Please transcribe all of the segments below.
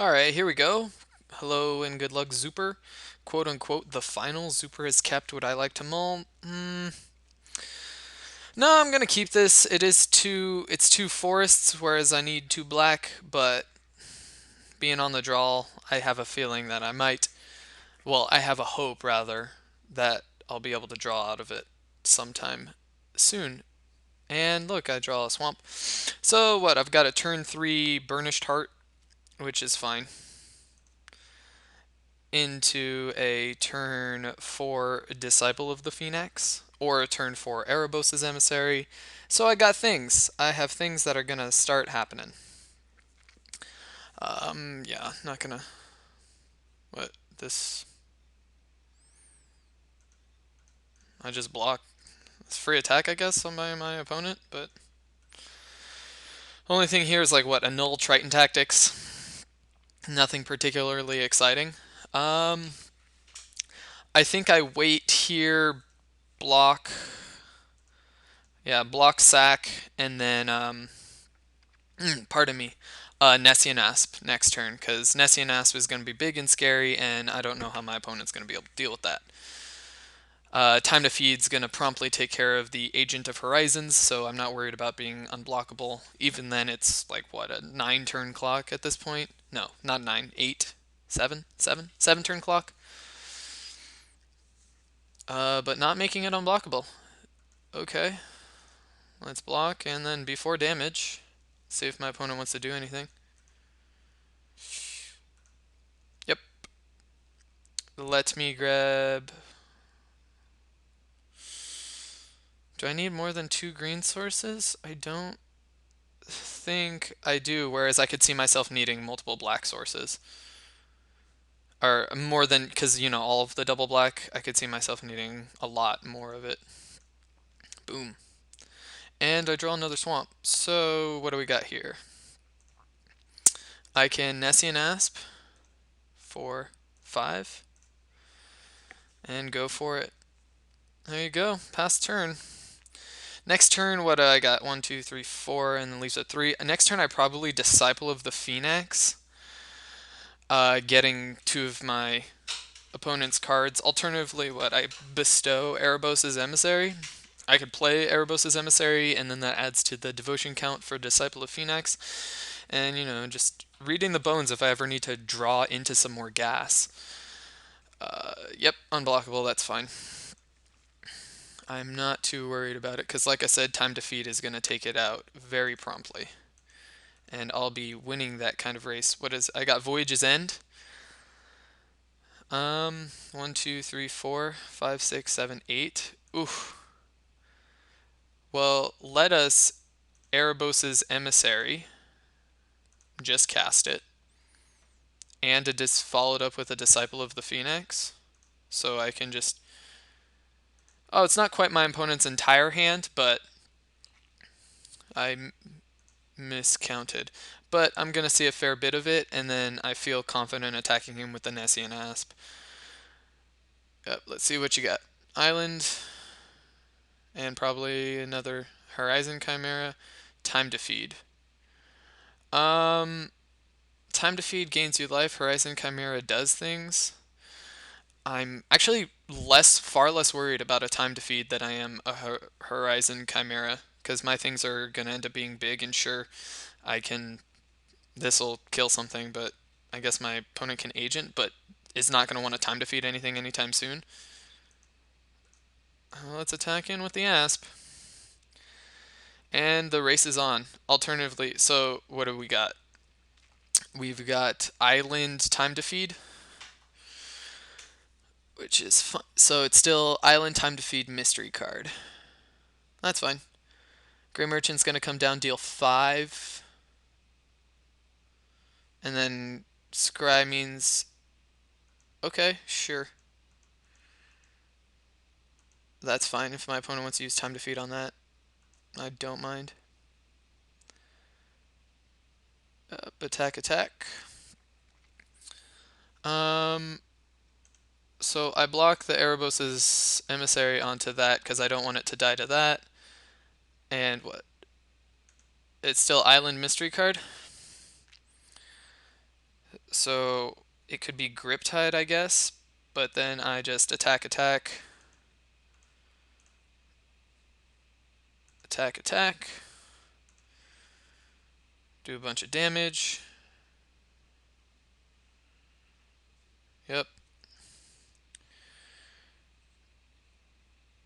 Alright, here we go. Hello and good luck, Zuper. Quote unquote, the final. Zuper has kept what I like to mull. No, I'm gonna keep this. It's two forests, whereas I need two black, but being on the draw, I have a feeling that I might, well, I have a hope rather, that I'll be able to draw out of it sometime soon. And look, I draw a swamp. So what, I've got a turn 3 Burnished Heart, which is fine, into a turn 4 Disciple of the Phoenix, or a turn 4 Erebos' Emissary. So I got things. I have things that are gonna start happening. Yeah, not gonna. What? This. I just block. It's free attack, I guess, on my opponent, but. Only thing here is like, what? A null Triton Tactics. Nothing particularly exciting. Um, I think I wait here, block. Yeah, block sack, and then pardon me, Nessian Asp next turn, because Nessian Asp is going to be big and scary, and I don't know how my opponent's going to be able to deal with that. Time to Feed's going to promptly take care of the Agent of Horizons, so I'm not worried about being unblockable. Even then, it's like, what, a 9 turn clock at this point? No, not 9, 8, 7, 7, 7 turn clock. But not making it unblockable. Okay, let's block, and then before damage, see if my opponent wants to do anything. Yep. Let me grab. Do I need more than 2 green sources? I don't think I do, whereas I could see myself needing multiple black sources. Or more than, because, all of the double black, I could see myself needing a lot more of it. Boom. And I draw another swamp. So, what do we got here? I can Nessian Asp for 5 and go for it. There you go. Pass turn. Next turn, what I got? 1, 2, 3, 4, and then leaves at 3. Next turn, I probably Disciple of the Phoenix, getting 2 of my opponent's cards. Alternatively, what I bestow Erebos' Emissary. I could play Erebos' Emissary, and then that adds to the devotion count for Disciple of Phoenix. And, just reading the bones if I ever need to draw into some more gas. Yep, unblockable, that's fine. I'm not too worried about it, because like I said, Time to Feed is going to take it out very promptly. And I'll be winning that kind of race. I got Voyage's End. 1, 2, 3, 4, 5, 6, 7, 8. Oof. Well, let us Erebos' Emissary. Just cast it. And it is followed up with a Disciple of the Phoenix. So I can just. Oh, it's not quite my opponent's entire hand, but I miscounted. But I'm going to see a fair bit of it, and then I feel confident attacking him with the Nessian Asp. Yep, let's see what you got. Island, and probably another Horizon Chimera. Time to Feed. Um, Time to Feed gains you life. Horizon Chimera does things. I'm actually far less worried about a Time to Feed than I am a Horizon Chimera, because my things are gonna end up being big, and sure, I can. This'll kill something, but I guess my opponent can agent, but is not gonna want to Time to Feed anything anytime soon. Let's attack in with the Asp. And the race is on. Alternatively, so what do we got? We've got Island Time to Feed, which is fun. So it's still Island Time to Feed mystery card. That's fine. Grey Merchant's going to come down, deal 5. And then Scry means. Okay, sure. That's fine if my opponent wants to use Time to Feed on that. I don't mind. Attack, attack. Um, so I block the Erebos' Emissary onto that because I don't want it to die to that. And what? It's still Island Mystery card. So it could be grip tide, I guess, but then I just attack, attack, attack, attack, do a bunch of damage. Yep.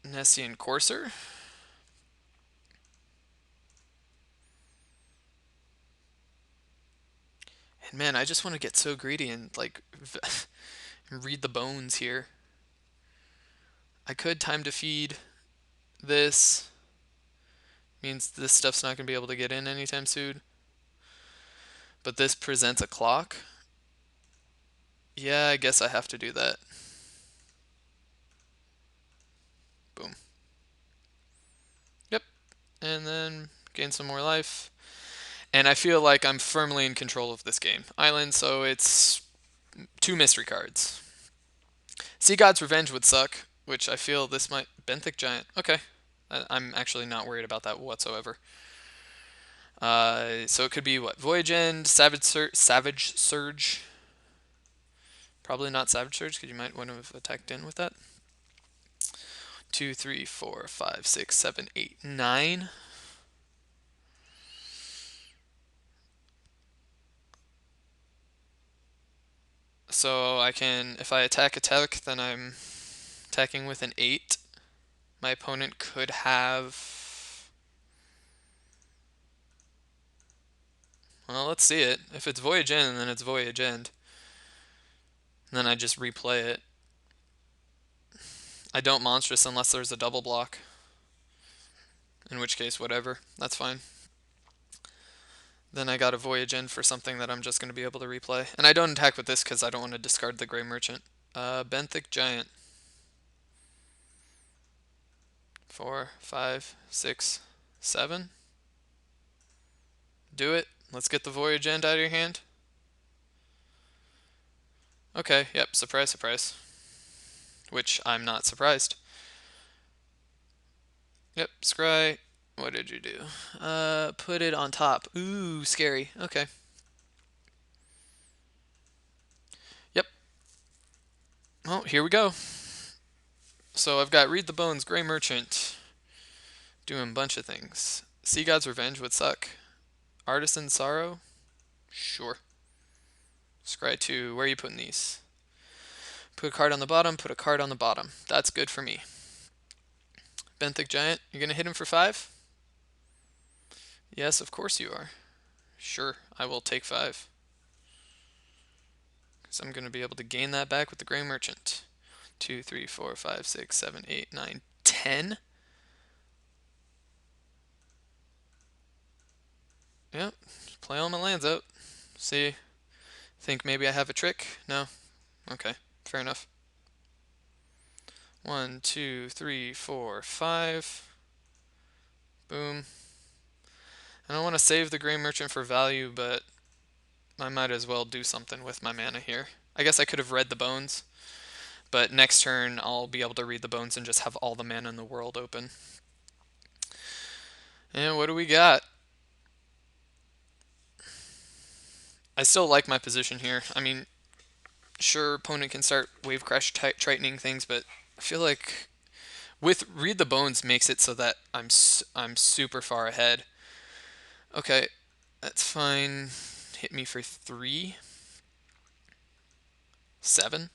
Nessian Courser. And man, I just want to get so greedy and like read the bones here. I could time to feed this. Means this stuff's not going to be able to get in anytime soon. But this presents a clock. Yeah, I guess I have to do that. Boom. Yep. And then gain some more life. And I feel like I'm firmly in control of this game. Island, so it's 2 mystery cards. Sea God's Revenge would suck, which I feel this might... Benthic Giant. Okay. I'm actually not worried about that whatsoever. So it could be what? Voyage End, Savage Surge. Probably not Savage Surge, because you might want to have attacked in with that. 2, 3, 4, 5, 6, 7, 8, 9. So I can, if I attack, then I'm attacking with an 8. My opponent could have... Well, let's see it. If it's Voyage End, then it's Voyage End. And then I just replay it. I don't Monstrous unless there's a double block. In which case, whatever. That's fine. Then I got a Voyage End for something that I'm just going to be able to replay. And I don't attack with this because I don't want to discard the Grey Merchant. Benthic Giant. 4, 5, 6, 7. Do it. Let's get the Voyage End out of your hand. Okay, yep, surprise, surprise. Which I'm not surprised. Yep, scry. What did you do? Put it on top. Ooh, scary. Okay. Yep. Well, here we go. So I've got Read the Bones, Grey Merchant, doing a bunch of things. Sea God's Revenge would suck. Artisan Sorrow? Sure. Scry 2, where are you putting these? Put a card on the bottom, put a card on the bottom. That's good for me. Benthic Giant, you're going to hit him for 5? Yes, of course you are. Sure, I will take 5. Because I'm going to be able to gain that back with the Grey Merchant. 2, 3, 4, 5, 6, 7, 8, 9, 10. Yep, play all my lands out. See, think maybe I have a trick? No? Okay, fair enough. 1, 2, 3, 4, 5. Boom. I don't want to save the Grey Merchant for value, but I might as well do something with my mana here. I guess I could have read the bones, but next turn I'll be able to read the bones and just have all the mana in the world open. And what do we got? I still like my position here. I mean, sure, opponent can start Wave Crash Tritening things, but I feel like with Read the Bones makes it so that I'm super far ahead. Okay, that's fine. Hit me for 3. 7.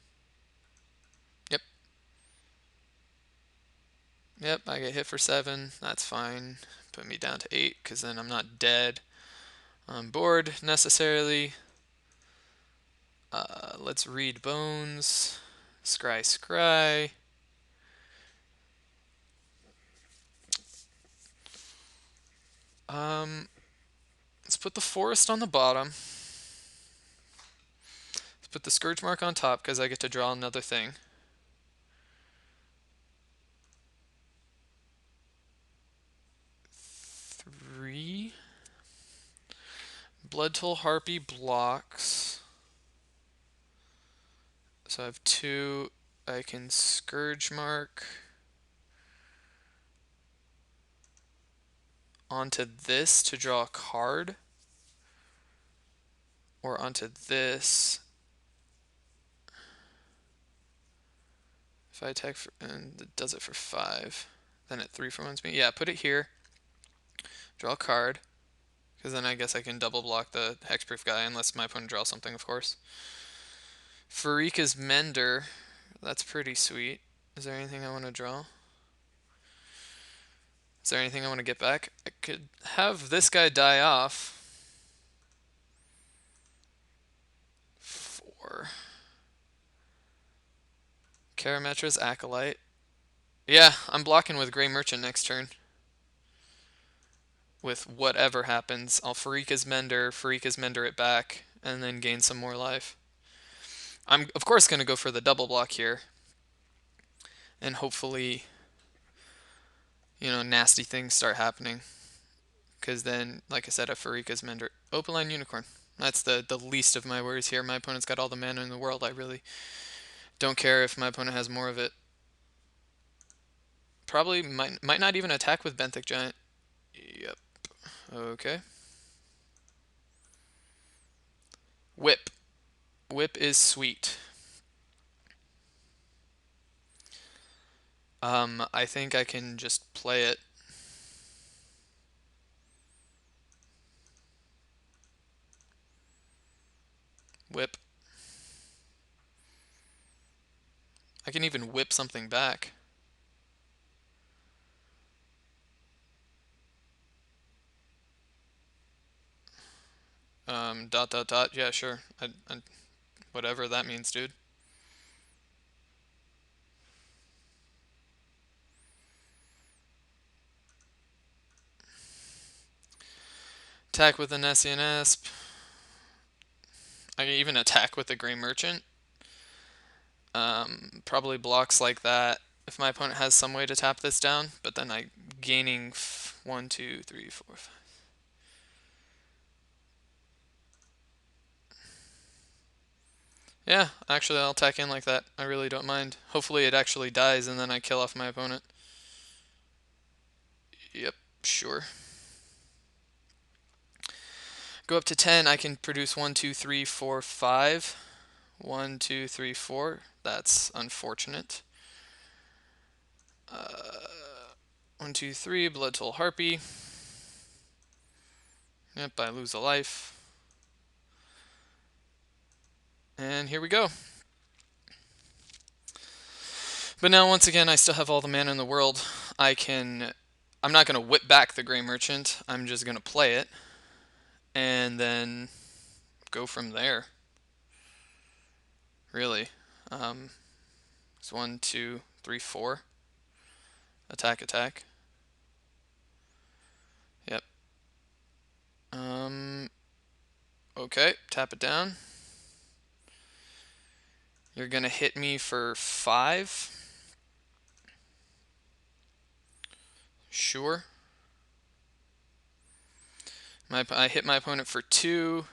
Yep. Yep, I get hit for 7. That's fine. Put me down to 8, because then I'm not dead on board necessarily. Let's read bones. Scry, scry. Let's put the forest on the bottom. Let's put the Scourge Mark on top, because I get to draw another thing. Three. Blood Toll Harpy blocks. So I have 2. I can Scourge Mark onto this to draw a card, or onto this If I attack and it does it for 5, then it 3-for-1s me. Yeah, put it here. Draw a card. Because then I guess I can double block the hexproof guy unless my opponent draws something, of course. Farika's Mender. That's pretty sweet. Is there anything I want to draw? Is there anything I want to get back? I could have this guy die off. 4. Karametra's Acolyte. Yeah, I'm blocking with Grey Merchant next turn. With whatever happens, I'll Farika's Mender it back, and then gain some more life. I'm, of course, going to go for the double block here. And hopefully, nasty things start happening. Because then, like I said, a Farika's Mender. Opaline Unicorn. That's the least of my worries here. My opponent's got all the mana in the world. I really don't care if my opponent has more of it. Probably might not even attack with Benthic Giant. Yep. Okay. Whip. Whip is sweet. I think I can just play it. Whip. I can even whip something back. Dot dot dot. Yeah, sure. Whatever that means, dude. Attack with an SCNSP. I can even attack with the Grey Merchant. Probably blocks like that if my opponent has some way to tap this down, but then I gaining 1, 2, 3, 4, 5. Yeah, actually I'll attack in like that. I really don't mind. Hopefully it actually dies and then I kill off my opponent. Yep, sure. Go up to 10, I can produce 1, 2, 3, 4, 5. 1, 2, 3, 4. That's unfortunate. 1, 2, 3, Blood Toll Harpy. Yep, I lose a life. And here we go. But now, once again, I still have all the mana in the world. I'm not going to whip back the Grey Merchant. I'm just going to play it. And then go from there. Really. It's 1, 2, 3, 4. Attack, attack. Yep. Okay, tap it down. You're going to hit me for 5. Sure. I hit my opponent for 2.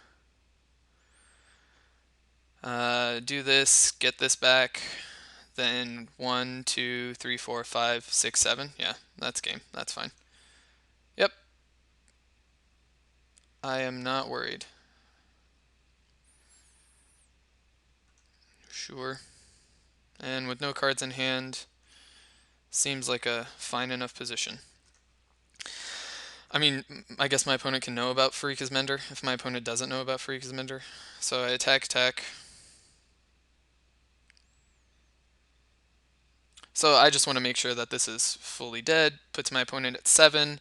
Do this, get this back. Then 1, 2, 3, 4, 5, 6, 7. Yeah, that's game. That's fine. Yep. I am not worried. Sure. And with no cards in hand, seems like a fine enough position. I mean, I guess my opponent can know about Farika's Mender if my opponent doesn't know about Farika's Mender. So I attack, attack. So I just want to make sure that this is fully dead. Puts my opponent at 7.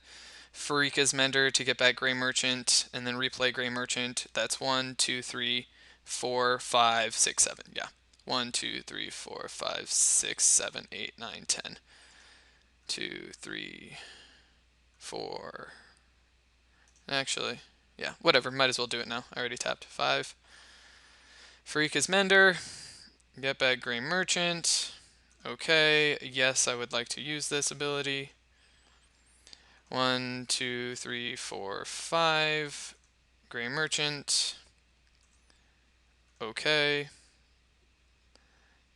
Farika's Mender to get back Grey Merchant, and then replay Grey Merchant. That's 1, 2, 3, 4, 5, 6, 7. Yeah. 1, 2, 3, 4, 5, 6, 7, 8, 9, 10. 2, 3, 4. Actually, yeah, whatever. Might as well do it now. I already tapped 5. Farika's Mender. Get back Grey Merchant. Okay, yes, I would like to use this ability. 1, 2, 3, 4, 5. Grey Merchant. Okay.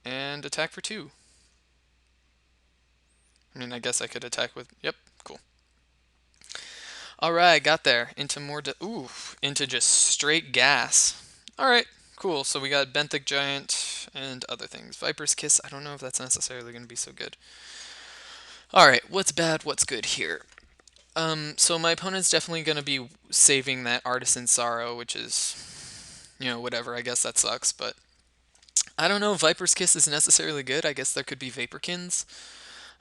And attack for 2. I mean, I guess I could attack with... Yep, cool. Alright, got there. Into more... into just straight gas. Alright, cool. So we got Benthic Giant. and other things. Viper's Kiss, I don't know if that's necessarily going to be so good. Alright, what's bad, what's good here? So my opponent's definitely going to be saving that Artisan Sorrow, which is, whatever, I guess that sucks, but I don't know if Viper's Kiss is necessarily good. I guess there could be Vaporkins.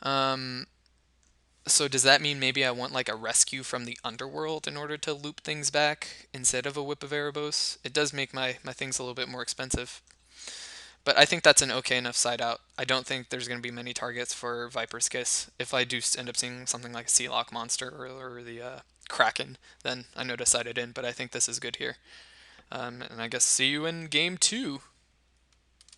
Um, so does that mean maybe I want like a rescue from the underworld in order to loop things back instead of a Whip of Erebos? It does make my things a little bit more expensive. But I think that's an okay enough side out. I don't think there's going to be many targets for Viper's Kiss. If I do end up seeing something like a Sealock monster or the Kraken, then I know to side it in. But I think this is good here. And I guess see you in game 2.